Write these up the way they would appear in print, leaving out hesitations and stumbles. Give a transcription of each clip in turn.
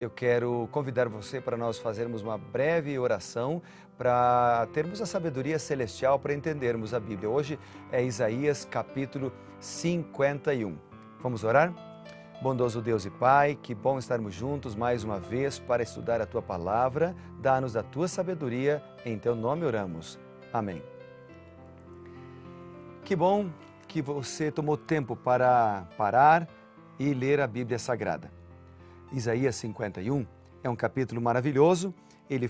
Eu quero convidar você para nós fazermos uma breve oração para termos a sabedoria celestial para entendermos a Bíblia. Hoje é Isaías capítulo 51. Vamos orar? Bondoso Deus e Pai, que bom estarmos juntos mais uma vez para estudar a Tua Palavra. Dá-nos a Tua sabedoria, em Teu nome oramos. Amém. Que bom que você tomou tempo para parar e ler a Bíblia Sagrada. Isaías 51 é um capítulo maravilhoso. Ele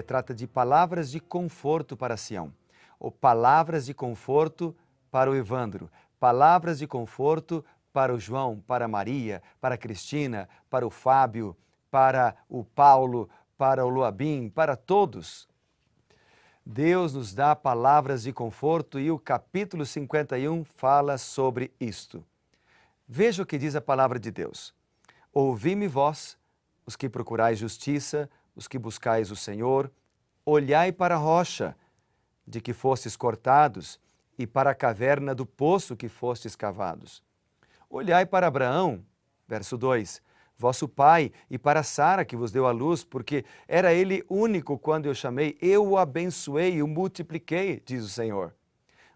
trata de palavras de conforto para Sião, ou palavras de conforto para o Evandro, palavras de conforto para o João, para a Maria, para a Cristina, para o Fábio, para o Paulo, para o Luabim, para todos. Deus nos dá palavras de conforto e o capítulo 51 fala sobre isto. Veja o que diz a palavra de Deus. Ouvi-me vós, os que procurais justiça, os que buscais o Senhor, olhai para a rocha de que fostes cortados e para a caverna do poço que fostes cavados. Olhai para Abraão, verso 2, vosso pai, e para Sara que vos deu a luz, porque era ele único quando eu chamei, eu o abençoei e o multipliquei, diz o Senhor.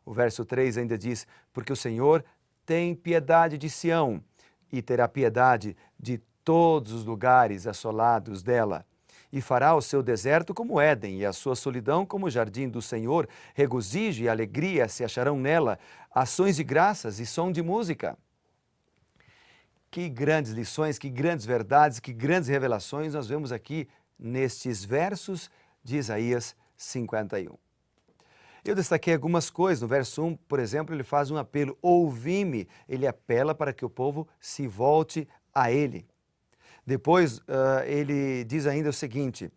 O verso 3 ainda diz, porque o Senhor tem piedade de Sião, e terá piedade de todos os lugares assolados dela. E fará o seu deserto como Éden, e a sua solidão como o jardim do Senhor. Regozijo e alegria se acharão nela, ações de graças e som de música. Que grandes lições, que grandes verdades, que grandes revelações nós vemos aqui nestes versos de Isaías 51. Eu destaquei algumas coisas. No verso 1, por exemplo, ele faz um apelo, ouvi-me. Ele apela para que o povo se volte a ele. Depois, ele diz ainda o seguinte,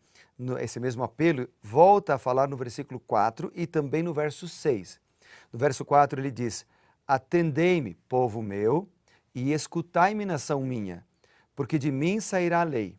esse mesmo apelo volta a falar no versículo 4 e também no verso 6. No verso 4 ele diz, atendei-me, povo meu, e escutai-me, nação minha, porque de mim sairá a lei,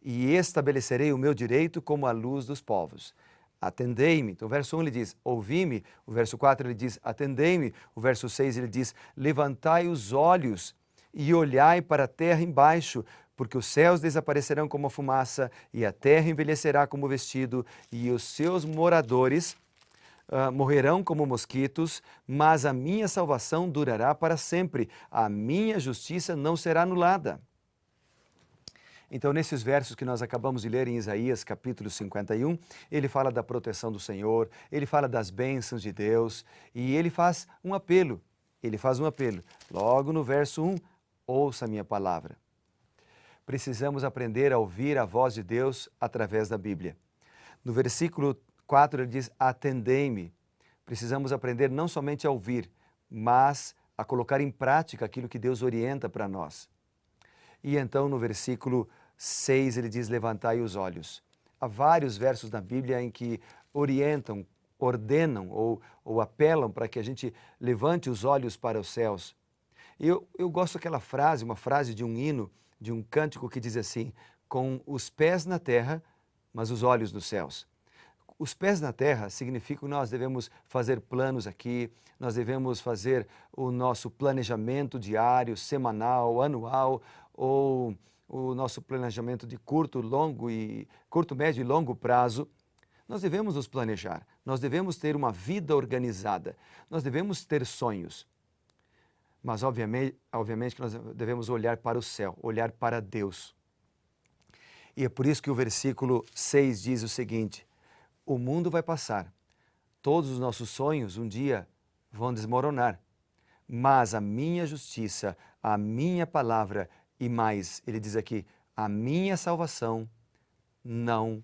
e estabelecerei o meu direito como a luz dos povos. Atendei-me. Então, o verso 1 ele diz, ouvi-me. O verso 4 ele diz, atendei-me. O verso 6 ele diz, levantai os olhos e olhai para a terra embaixo, porque os céus desaparecerão como a fumaça e a terra envelhecerá como vestido e os seus moradores morrerão como mosquitos, mas a minha salvação durará para sempre. A minha justiça não será anulada. Então, nesses versos que nós acabamos de ler em Isaías, capítulo 51, ele fala da proteção do Senhor, ele fala das bênçãos de Deus e ele faz um apelo. Logo no verso 1, ouça a minha palavra. Precisamos aprender a ouvir a voz de Deus através da Bíblia. No versículo 4 ele diz, atendei-me. Precisamos aprender não somente a ouvir, mas a colocar em prática aquilo que Deus orienta para nós. E então no versículo 6 ele diz, levantai os olhos. Há vários versos na Bíblia em que orientam, ordenam ou apelam para que a gente levante os olhos para os céus. Eu gosto daquela frase, uma frase de um hino, de um cântico que diz assim, com os pés na terra, mas os olhos nos céus. Os pés na terra significa que nós devemos fazer planos aqui, nós devemos fazer o nosso planejamento diário, semanal, anual, ou o nosso planejamento de curto, médio e longo prazo. Nós devemos nos planejar, nós devemos ter uma vida organizada, nós devemos ter sonhos. Mas obviamente que nós devemos olhar para o céu, olhar para Deus. E é por isso que o versículo 6 diz o seguinte, o mundo vai passar, todos os nossos sonhos um dia vão desmoronar, mas a minha justiça, a minha palavra e mais, ele diz aqui, a minha salvação não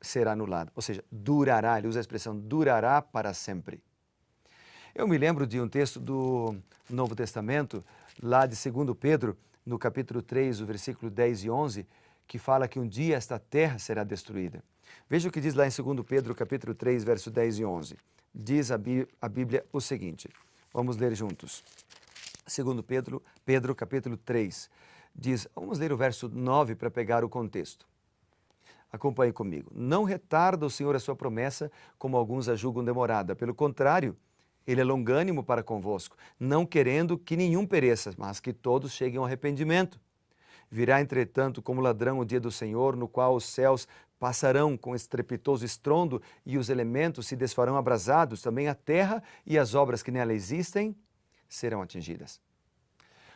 será anulada, ou seja, durará, ele usa a expressão durará para sempre. Eu me lembro de um texto do Novo Testamento, lá de 2 Pedro, no capítulo 3, o versículo 10 e 11, que fala que um dia esta terra será destruída. Veja o que diz lá em 2 Pedro, capítulo 3, verso 10 e 11. Diz a Bíblia o seguinte, vamos ler juntos. 2 Pedro, capítulo 3, diz, vamos ler o verso 9 para pegar o contexto. Acompanhe comigo. Não retarda o Senhor a sua promessa, como alguns a julgam demorada. Pelo contrário, Ele é longânimo para convosco, não querendo que nenhum pereça, mas que todos cheguem ao arrependimento. Virá, entretanto, como ladrão o dia do Senhor, no qual os céus passarão com estrepitoso estrondo e os elementos se desfarão abrasados, também a terra e as obras que nela existem serão atingidas.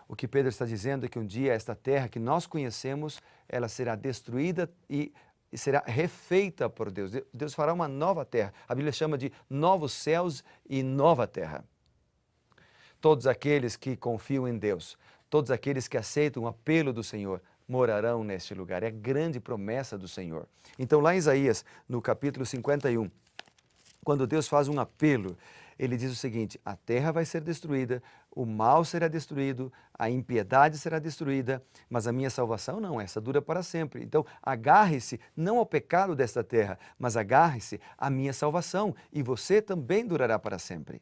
O que Pedro está dizendo é que um dia esta terra que nós conhecemos, ela será destruída e será refeita por Deus. Deus fará uma nova terra. A Bíblia chama de novos céus e nova terra. Todos aqueles que confiam em Deus, todos aqueles que aceitam o apelo do Senhor, morarão neste lugar. É a grande promessa do Senhor. Então, lá em Isaías, no capítulo 51, quando Deus faz um apelo, ele diz o seguinte: a terra vai ser destruída, o mal será destruído, a impiedade será destruída, mas a minha salvação não, essa dura para sempre. Então, agarre-se não ao pecado desta terra, mas agarre-se à minha salvação, e você também durará para sempre.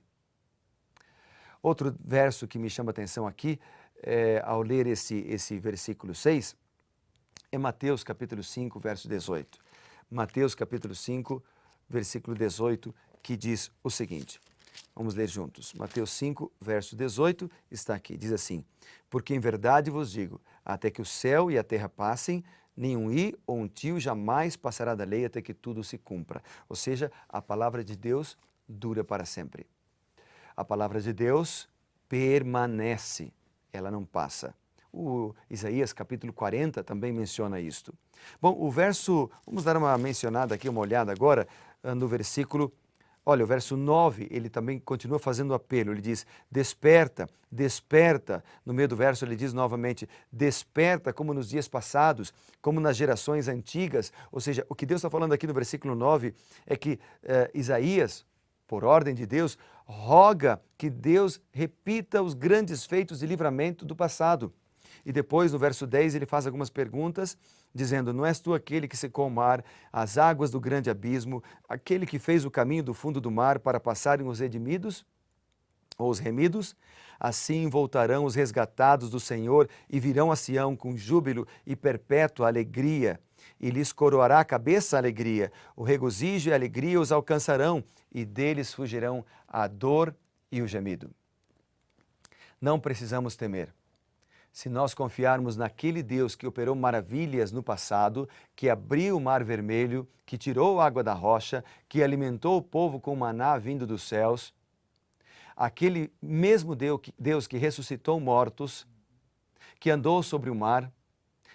Outro verso que me chama a atenção aqui, ao ler esse versículo 6, é Mateus capítulo 5, verso 18. Mateus capítulo 5, versículo 18, que diz o seguinte. Vamos ler juntos. Mateus 5, verso 18, está aqui. Diz assim: porque em verdade vos digo, até que o céu e a terra passem, nenhum i ou um tio jamais passará da lei até que tudo se cumpra. Ou seja, a palavra de Deus dura para sempre. A palavra de Deus permanece, ela não passa. O Isaías capítulo 40 também menciona isto. Bom, o verso, vamos dar uma mencionada aqui, uma olhada agora no versículo. Olha, o verso 9, ele também continua fazendo apelo, ele diz, desperta, desperta. No meio do verso ele diz novamente, desperta como nos dias passados, como nas gerações antigas. Ou seja, o que Deus está falando aqui no versículo 9 é que Isaías, por ordem de Deus, roga que Deus repita os grandes feitos de livramento do passado. E depois, no verso 10, ele faz algumas perguntas, dizendo, não és tu aquele que secou o mar, as águas do grande abismo, aquele que fez o caminho do fundo do mar para passarem os redimidos, ou os remidos? Assim voltarão os resgatados do Senhor e virão a Sião com júbilo e perpétua alegria. E lhes coroará a cabeça a alegria, o regozijo e a alegria os alcançarão, e deles fugirão a dor e o gemido. Não precisamos temer. Se nós confiarmos naquele Deus que operou maravilhas no passado, que abriu o mar vermelho, que tirou a água da rocha, que alimentou o povo com maná vindo dos céus, aquele mesmo Deus que ressuscitou mortos, que andou sobre o mar,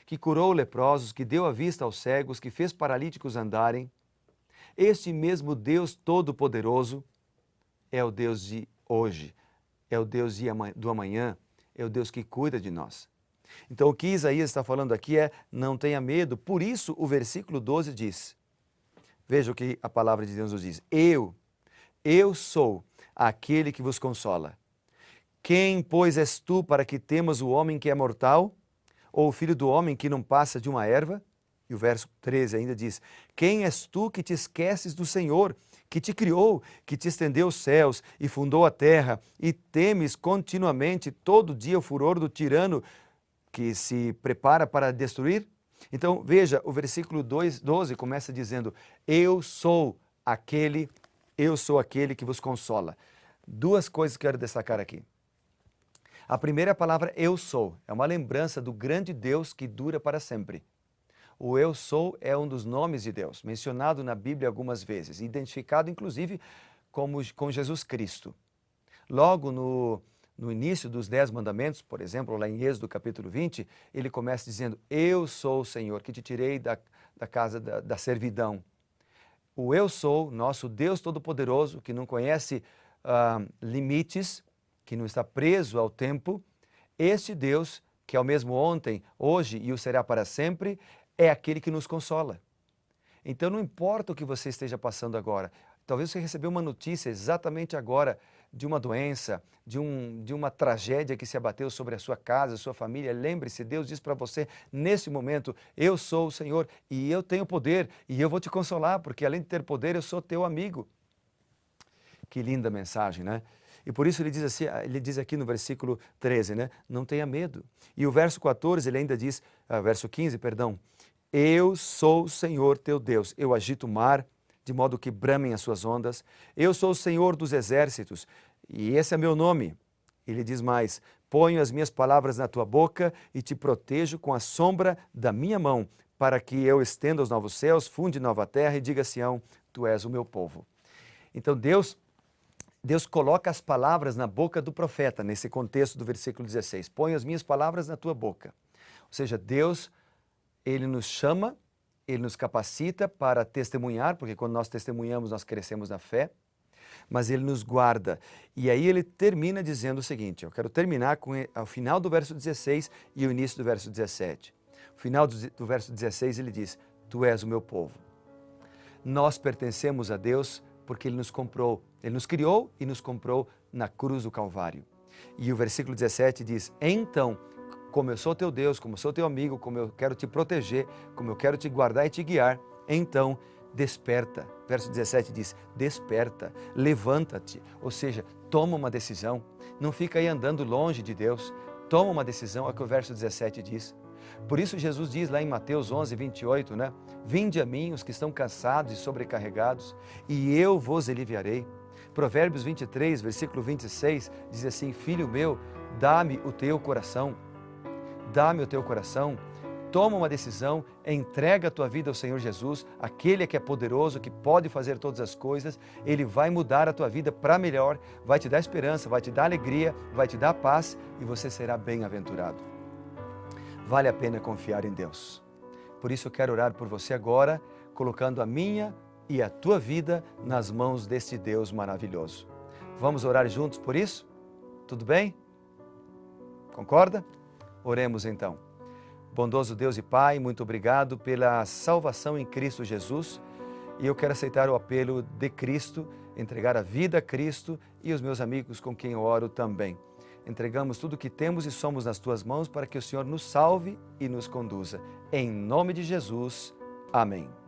que curou leprosos, que deu a vista aos cegos, que fez paralíticos andarem, este mesmo Deus Todo-Poderoso é o Deus de hoje, é o Deus do amanhã, é o Deus que cuida de nós. Então o que Isaías está falando aqui é, não tenha medo, por isso o versículo 12 diz, veja o que a palavra de Deus nos diz, eu sou aquele que vos consola. Quem, pois, és tu para que temas o homem que é mortal, ou o filho do homem que não passa de uma erva? E o verso 13 ainda diz, quem és tu que te esqueces do Senhor, que te criou, que te estendeu os céus e fundou a terra, e temes continuamente todo dia o furor do tirano que se prepara para destruir? Então veja, o versículo 12 começa dizendo, eu sou aquele que vos consola. Duas coisas que quero destacar aqui. A primeira palavra eu sou, é uma lembrança do grande Deus que dura para sempre. O eu sou é um dos nomes de Deus, mencionado na Bíblia algumas vezes, identificado inclusive com Jesus Cristo. Logo no início dos 10 mandamentos, por exemplo, lá em Êxodo capítulo 20, ele começa dizendo, eu sou o Senhor que te tirei da casa da servidão. O eu sou, nosso Deus Todo-Poderoso, que não conhece limites, que não está preso ao tempo, este Deus, que é o mesmo ontem, hoje e o será para sempre, é aquele que nos consola. Então não importa o que você esteja passando agora, talvez você recebeu uma notícia exatamente agora de uma doença, de uma tragédia que se abateu sobre a sua casa, a sua família. Lembre-se, Deus diz para você nesse momento, eu sou o Senhor e eu tenho poder e eu vou te consolar, porque além de ter poder, eu sou teu amigo. Que linda mensagem, né? E por isso ele diz aqui no versículo 13, né? Não tenha medo. E o verso 14, ele ainda diz, verso 15, perdão, eu sou o Senhor teu Deus, eu agito o mar, de modo que bramem as suas ondas, eu sou o Senhor dos exércitos, e esse é meu nome. Ele diz mais, ponho as minhas palavras na tua boca e te protejo com a sombra da minha mão, para que eu estenda os novos céus, funde nova terra e diga a Sião, tu és o meu povo. Então Deus coloca as palavras na boca do profeta, nesse contexto do versículo 16. Põe as minhas palavras na tua boca. Ou seja, Deus, Ele nos chama, Ele nos capacita para testemunhar, porque quando nós testemunhamos, nós crescemos na fé, mas Ele nos guarda. E aí Ele termina dizendo o seguinte, eu quero terminar com o final do verso 16 e o início do verso 17. O final do verso 16 Ele diz, tu és o meu povo. Nós pertencemos a Deus porque Ele nos comprou, Ele nos criou e nos comprou na cruz do Calvário. E o versículo 17 diz, então, como eu sou teu Deus, como eu sou teu amigo, como eu quero te proteger, como eu quero te guardar e te guiar, então desperta. Verso 17 diz, desperta, levanta-te, ou seja, toma uma decisão, não fica aí andando longe de Deus, toma uma decisão, é o que o verso 17 diz. Por isso Jesus diz lá em Mateus 11, 28, né? Vinde a mim os que estão cansados e sobrecarregados, e eu vos aliviarei. Provérbios 23, versículo 26, diz assim, filho meu, dá-me o teu coração, dá-me o teu coração, toma uma decisão, entrega a tua vida ao Senhor Jesus, aquele que é poderoso, que pode fazer todas as coisas, Ele vai mudar a tua vida para melhor, vai te dar esperança, vai te dar alegria, vai te dar paz e você será bem-aventurado. Vale a pena confiar em Deus. Por isso eu quero orar por você agora, colocando a minha e a tua vida nas mãos deste Deus maravilhoso. Vamos orar juntos por isso? Tudo bem? Concorda? Oremos então. Bondoso Deus e Pai, muito obrigado pela salvação em Cristo Jesus. E eu quero aceitar o apelo de Cristo, entregar a vida a Cristo e os meus amigos com quem eu oro também. Entregamos tudo o que temos e somos nas tuas mãos para que o Senhor nos salve e nos conduza. Em nome de Jesus. Amém.